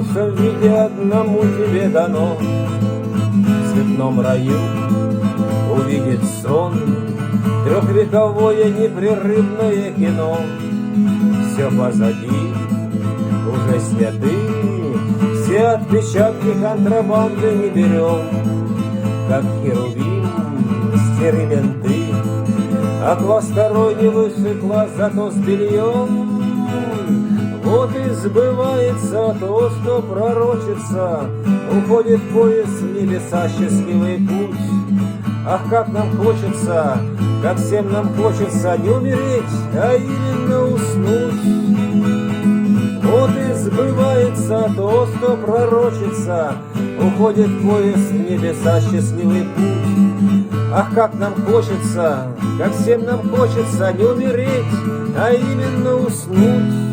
лучшем виде одному тебе дано. В цветном раю увидеть сон, трехвековое непрерывное кино. Все позади, уже сняты, все отпечатки контрабанды не берем. Как херувим стеры менты, а класс второй не высший класс, зато с бельем. Вот и сбывается то, что пророчится, уходит поезд в небеса, счастливый путь. Ах, как нам хочется, как всем нам хочется не умереть, а именно уснуть. Вот и сбывается то, что пророчится, уходит поезд в небеса, счастливый путь. Ах, как нам хочется, как всем нам хочется не умереть, а именно уснуть.